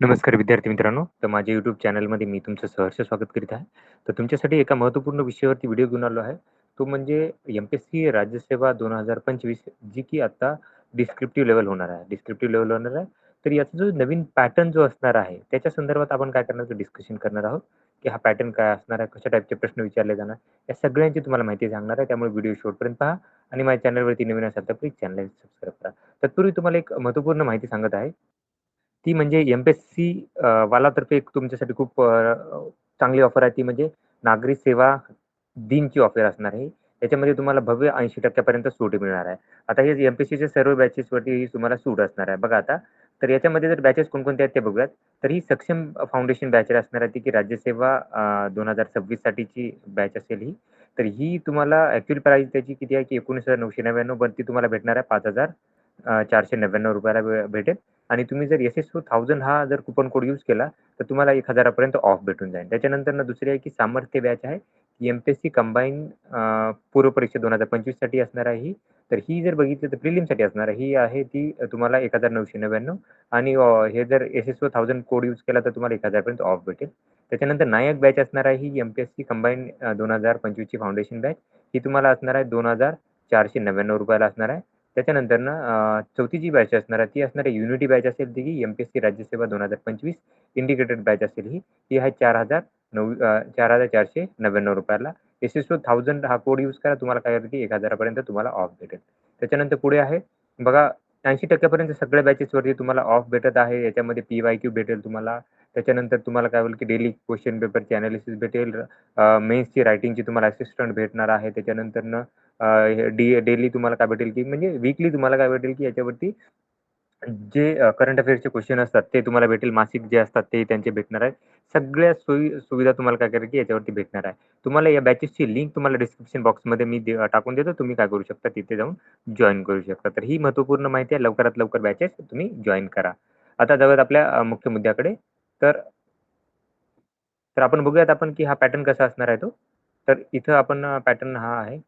नमस्कार विद्यार्थी मित्रांनो. तर माझ्या YouTube चॅनलमध्ये मी तुमचं सहर्ष स्वागत करीत आहे. तर तुमच्यासाठी एका महत्त्वपूर्ण विषयावरती व्हिडिओ घेऊन आलो आहे. तो म्हणजे एम-पी-एस-सी राज्यसेवा 2025 जी की आता डिस्क्रिप्टिव्ह लेव्हल होणार आहे. डिस्क्रिप्टिव्ह लेव्हल होणार आहे. तर याचा जो नवीन पॅटर्न जो असणार आहे, त्याच्या संदर्भात आपण काय करणार डिस्कशन करणार आहोत, की हा पॅटर्न काय असणार आहे, कशा टाईपचे प्रश्न विचारले जाणार, या सगळ्यांची तुम्हाला माहिती सांगणार आहे. त्यामुळे व्हिडिओ शेवटपर्यंत पहा आणि माझ्या चॅनलवरती नवीन असाल तर प्लीज चॅनलला सबस्क्राईब करा. तत्पूर्वी तुम्हाला एक महत्त्वपूर्ण माहिती सांगत आहे. ती म्हणजे एम-पी-एस-सी वालातर्फे एक तुमच्यासाठी खूप चांगली ऑफर आहे. ती म्हणजे नागरी सेवा दिनची ऑफर असणार आहे. त्याच्यामध्ये तुम्हाला भव्य 80% पर्यंत सूट मिळणार आहे. आता हे एम-पी-एस-सीच्या सर्व बॅचेसवरती तुम्हाला सूट असणार आहे. बघा आता, तर याच्यामध्ये जर बॅचेस कोणकोणते आहेत ते बघूयात. तर ही सक्षम फाउंडेशन बॅच असणार आहे, ती की राज्यसेवा 2026 साठीची बॅच असेल ही. तर ही तुम्हाला ॲक्चुअल प्राईस त्याची किती आहे, की 19,999 पण ती तुम्हाला भेटणार आहे 5,499 ला भेटेल. आणि तुम्ही जर एस-एस-ओ 1000 हा जर कुपन कोड यूज केला, तर तुम्हाला 1000 पर्यंत ऑफ भेटून जाईल. त्याच्यानंतर दुसरी आहे की सामर्थ्य बॅच आहे. एम-पी-एस-सी कंबाईन पूर्व परीक्षा 2025 साठी असणार आहे ही. तर ही जर बघितली तर प्रिलिमसाठी असणार आहे. ही आहे ती तुम्हाला 1999 आणि हे जर एस-एस-ओ 1000 कोड यूज केला तर तुम्हाला 1000 पर्यंत ऑफ भेटेल. त्याच्यानंतर नायक बॅच असणार आहे ही एम-पी-एस-सी कंबाईन 2025 ची फाउंडेशन बॅच. ही तुम्हाला असणार आहे ₹2499 ला असणार आहे. त्याच्यानंतरनं चौथी जी बॅच असणार आहे, ती असणार आहे युनिटी बॅच असेल ती की एम-पी-एस-सी राज्यसेवा 2025 इंटिग्रेटेड बॅच असेल ही. ती आहे ₹4,499 ला. एस-एस-ओ 1000 हा कोड यूज करा. तुम्हाला काय होईल की 1000 पर्यंत तुम्हाला ऑफ भेटेल. त्याच्यानंतर पुढे आहे बघा 80% पर्यंत सगळ्या बॅचेसवरती तुम्हाला ऑफ भेटत आहे. याच्यामध्ये पी-वाय-क्यू भेटेल तुम्हाला. त्याच्यानंतर तुम्हाला काय होईल की डेली क्वेश्चन पेपरची एनालिसिस भेटेल. मेन्सची रायटिंगची तुम्हाला असिस्टंट भेटणार आहे. त्याच्यानंतरनं डेली तुम्हाला काय भेटेल, की म्हणजे वीकली तुम्हाला काय भेटेल, की याच्यावरती जे करंट अफेअर्सचे क्वेश्चन असतात ते तुम्हाला भेटेल. मासिक जे असतात ते त्यांचे भेटणार आहेत. सगळ्या सोयी-सुविधा तुम्हाला काय करेल, की याच्यावरती भेटणार आहे. तुम्हाला या बॅचेसची लिंक तुम्हाला डिस्क्रिप्शन बॉक्समध्ये मी टाकून देतो. तुम्ही काय करू शकता तिथे जाऊन जॉइन करू शकता. तर ही महत्त्वपूर्ण माहिती आहे. लवकरात लवकर बॅचेस तुम्ही जॉइन करा. आता जाऊयात आपल्या मुख्य मुद्द्याकडे. तर तर आपण बघूयात आपण, की हा पॅटर्न कसा असणार आहे तो. तर इथं आपण पॅटर्न हा आहे.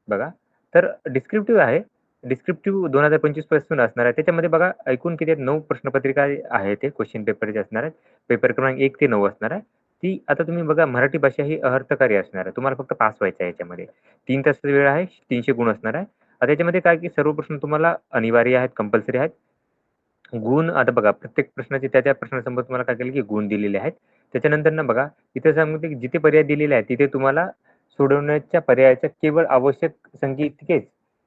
बघा, तर डिस्क्रिप्टिव्ह आहे. डिस्क्रिप्टिव्ह 2025 पासून असणार आहे. त्याच्यामध्ये बघा एकूण किती आहेत 9 प्रश्नपत्रिका आहेत ते क्वेश्चन पेपर जे असणार आहेत. पेपर क्रमांक 1 ते 9 असणार आहे. ती आता तुम्ही बघा मराठी भाषा ही अर्थकारी असणार आहे. तुम्हाला फक्त पास व्हायचं आहे याच्यामध्ये. 3 तासाचा वेळ आहे. 300 गुण असणार आहे. आता त्याच्यामध्ये काय की सर्व प्रश्न तुम्हाला अनिवार्य आहेत, कंपल्सरी आहेत. गुण आता बघा प्रत्येक प्रश्नाचे त्या प्रश्नासंबंध तुम्हाला काय केलं की गुण दिलेले आहेत. त्याच्यानंतर बघा इथे सांगितले की जिथे पर्याय दिलेले आहेत तिथे तुम्हाला सोडवण्याच्या पर्यायाच्या केवळ आवश्यक संख्या इतकेच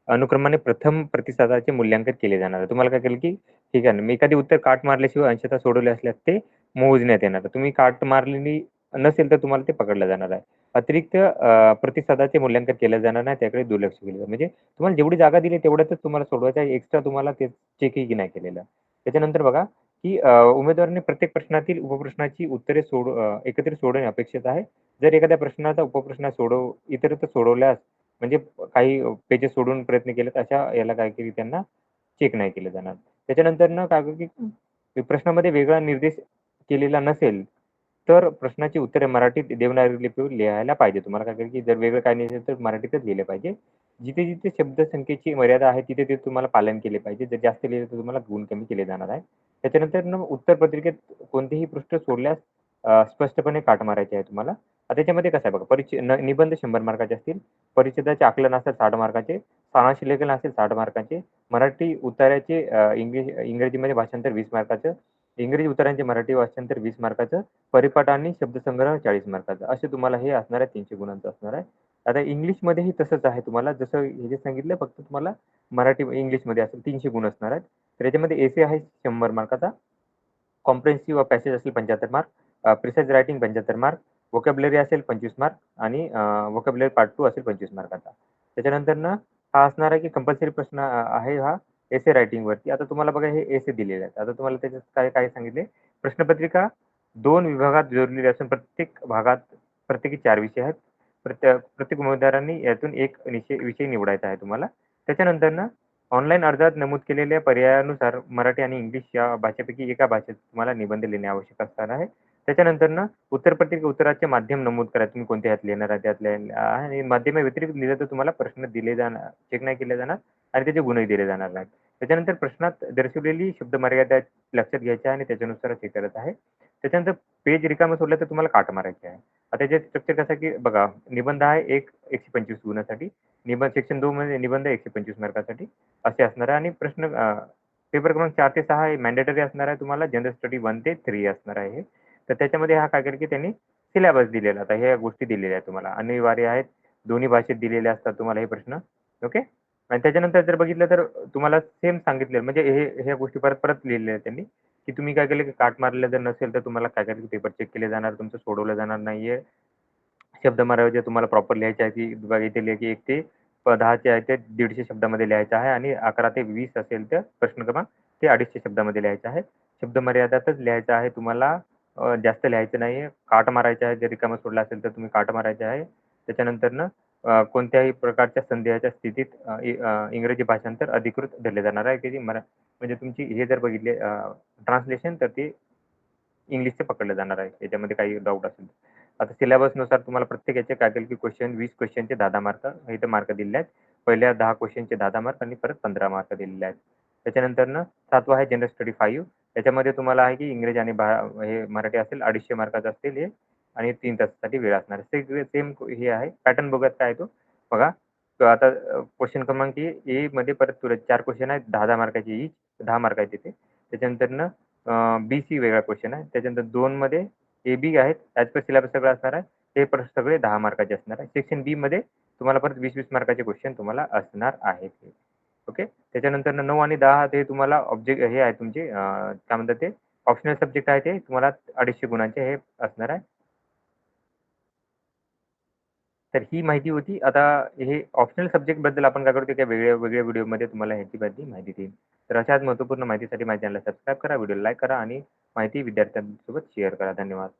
अनुक्रमाने प्रथम प्रतिसादाचे मूल्यांकन केले जाणार आहे. तुम्हाला काय केलं की ठीक आहे ना, मी एखादी उत्तर काट मारल्याशिवाय अंशतः सोडवले असल्यास ते मोजण्यात येणार. तर तुम्ही काट मारलेली नसेल तर तुम्हाला ते पकडलं जाणार आहे. अतिरिक्त प्रतिसादाचे मूल्यांकन केलं जाणार नाही, त्याकडे दुर्लक्ष केलं जाईल. म्हणजे तुम्हाला जेवढी जागा दिली तेवढ्यातच तुम्हाला सोडवायचं आहे. एक्स्ट्रा तुम्हाला ते चेकही नाही केलेलं. त्याच्यानंतर बघा, की उमेदवाराने प्रत्येक प्रश्नातील उपप्रश्नाची उत्तरे एकत्रित सोडवणे अपेक्षित आहे. जर एखाद्या प्रश्नाचा उपप्रश्न इतरत्र सोडवल्यास म्हणजे काही पेजेस सोडून प्रयत्न केले तर अशा याला काय की त्यांना चेक नाही केलं जाणार. त्याच्यानंतरनं काय होतं, की प्रश्नामध्ये वेगळा निर्देश केलेला नसेल, तर प्रश्नाची उत्तरे मराठीत देवनागरी लिपीवर लिहायला पाहिजे. तुम्हाला काय करेल, की जर वेगळं काही नसेल तर मराठीतच लिहिले पाहिजे. जिथे-जिथे शब्दसंख्येची मर्यादा आहे, तिथे-तिथे तुम्हाला पालन केले पाहिजे. जर जास्त लिहिलं तर तुम्हाला गुण कमी केले जाणार आहे. त्याच्यानंतर उत्तर पत्रिकेत कोणतेही पृष्ठ सोडल्यास स्पष्टपणे काट मारायचे आहे तुम्हाला. आता त्याच्यामध्ये कसं आहे बघा, निबंध 100 मार्काचे असतील, परिच्छेदाचे आकलन असतात 60 मार्काचे, सारांश लेखन असेल 60 मार्काचे, मराठी उत्तराचे इंग्रजीमध्ये भाषांतर 20 मार्काचं, इंग्रजी उत्तरांचे मराठी भाषांतर 20 मार्काचं, परिपाठ आणि शब्दसंग्रह 40 मार्काचा. असे तुम्हाला हे असणार आहे 300 गुणांचं असणार आहे. आता इंग्लिशमध्येही तसंच आहे तुम्हाला जसं हे जे सांगितलं फक्त तुम्हाला मराठी इंग्लिशमध्ये असेल 300 गुण असणार आहेत. तर याच्यामध्ये एसे आहे 100 मार्काचा, कॉम्प्रिहेन्सिव्ह पॅसेज असेल 75 mark, precise writing 75 mark, vocabulary असेल 25 मार्क आणि व्होकॅब्युलरी पार्ट 2 असेल 25 मार्काचा. त्याच्यानंतरनं हा असणार आहे की कंपल्सरी प्रश्न आहे हा एसे रायटिंगवरती. आता तुम्हाला बघा हे एसे दिलेले आहेत. आता तुम्हाला त्याच्यात काय काय सांगितले, प्रश्नपत्रिका 2 विभागात विभागलेली असून प्रत्येक भागात प्रत्येकी 4 विषय आहेत. प्रत्येक उमेदवारांनी यातून एक विषय निवडायचा आहे तुम्हाला. त्याच्यानंतरनं ऑनलाईन अर्जात नमूद केलेल्या पर्यायानुसार मराठी आणि इंग्लिश या भाषेपैकी एका भाषेत तुम्हाला निबंध लिहिणे आवश्यक असणार आहे. त्याच्यानंतरनं उत्तरपत्रिका उत्तराचे माध्यम नमूद करा. तुम्ही कोणत्या ह्यात लिहिणार आहे त्यातल्या आणि माध्यमाव्यतिरिक्त लिहिलं तर तुम्हाला प्रश्न दिले जाणार, चेक नाही केले जाणार आणि त्याचे गुणही दिले जाणार नाहीत. त्याच्यानंतर प्रश्नात दर्शवलेली शब्दमर्यादा लक्षात घ्यायची आहे आणि त्याच्यानुसारच हे करत आहे. त्याच्यानंतर पेज रिकामं सोडलं तर तुम्हाला काट मारायचे आहे. आता त्याच्यात स्ट्रक्चर कसं आहे, की बघा निबंध आहे एक 125 गुणासाठी, सेक्शन 2 मध्ये निबंध 125 मार्कासाठी असे असणार आहे आणि पेपर क्रमांक 4 ते 6 हे मॅन्डेटरी असणार आहे तुम्हाला. जनरल स्टडी 1 ते 3 असणार आहे हे. तर त्याच्यामध्ये हा काय करेल, की त्यांनी सिलॅबस दिलेला आता ह्या गोष्टी दिलेल्या आहेत तुम्हाला. अनिवार्य आहेत. दोन्ही भाषेत दिलेले असतात तुम्हाला हे प्रश्न. ओके. आणि त्याच्यानंतर जर बघितलं तर तुम्हाला सेम सांगितलेलं म्हणजे ह्या गोष्टी परत-परत लिहिलेल्या आहेत त्यांनी, की तुम्ही काय केलं, की काट मारलेलं जर नसेल तर तुम्हाला काय करायचं पेपर चेक केले जाणार, तुमचं सोडवलं जाणार नाहीये. शब्दमर्यादा तुम्हाला प्रॉपर लिहायच्या आहे, की बघा इथे लिहा, की 1 ते 10 चे आहे ते 150 शब्दामध्ये लिहायचं आहे आणि 11 ते 20 असेल तर प्रश्न क्रमांक ते 250 शब्दामध्ये लिहायचं आहे. शब्दमर्यादातच लिहायचं आहे तुम्हाला. जास्त लिहायचं नाहीये. काट मारायचे आहे. जर रिकामं सोडलं असेल तर तुम्ही काट मारायचे आहे. त्याच्यानंतरनं कोणत्याही प्रकारच्या संदेहाच्या स्थितीत इंग्रजी भाषांतर अधिकृत धरले जाणार आहे, की म्हणजे तुमची हे जर बघितले ट्रान्सलेशन तर ते इंग्लिशचं पकडलं जाणार आहे. याच्यामध्ये काही डाऊट असेल तर. आता सिलेबसनुसार तुम्हाला प्रत्येक याचे काय केलं, की 20 क्वेश्चनचे 10-10 मार्क इथे मार्क दिलेले आहेत. पहिल्या 10 क्वेश्चनचे 10-10 मार्क आणि परत 15 मार्क दिलेले आहेत. त्याच्यानंतरनं 7वा आहे जनरल स्टडी 5. त्याच्यामध्ये तुम्हाला आहे, की इंग्रजी आणि हे मराठी असेल 250 मार्काचं असतील हे आणि 3 तासासाठी वेळ असणार आहे. सगळे सेम हे आहे. पॅटर्न बघूयात काय आहे तो. बघा आता क्वेश्चन क्रमांक एमध्ये परत तुला 4 क्वेश्चन आहेत 10-10 मार्काचे ईच. 10 मार्क आहेत तिथे. त्याच्यानंतरनं बी-सी वेगळा क्वेश्चन आहे. त्याच्यानंतर 2 मध्ये ए-बी आहेत. ॲज पर सिलेबस सगळं असणार आहे. ते परत सगळे 10 मार्काचे असणार आहे. सेक्शन बीमध्ये तुम्हाला परत 20-20 मार्काचे क्वेश्चन तुम्हाला असणार आहेत हे. ओके. त्याच्यानंतर 9 आणि 10 ते तुम्हाला हे आहे तुमचे काय म्हणतात ते ऑप्शनल सब्जेक्ट आहे ते तुम्हाला 250 गुणांचे हे असणार आहे. तर ही माहिती होती. आता हे ऑप्शनल सब्जेक्टबद्दल आपण काय करू ते वेगळ्या वेगळ्या व्हिडिओमध्ये तुम्हाला ह्याची बद्दल माहिती देईन. तर अशाच महत्त्वपूर्ण माहितीसाठी माझ्या चॅनलला सबस्क्राईब करा, व्हिडिओला लाईक करा आणि माहिती विद्यार्थ्यांसोबत शेअर करा. धन्यवाद.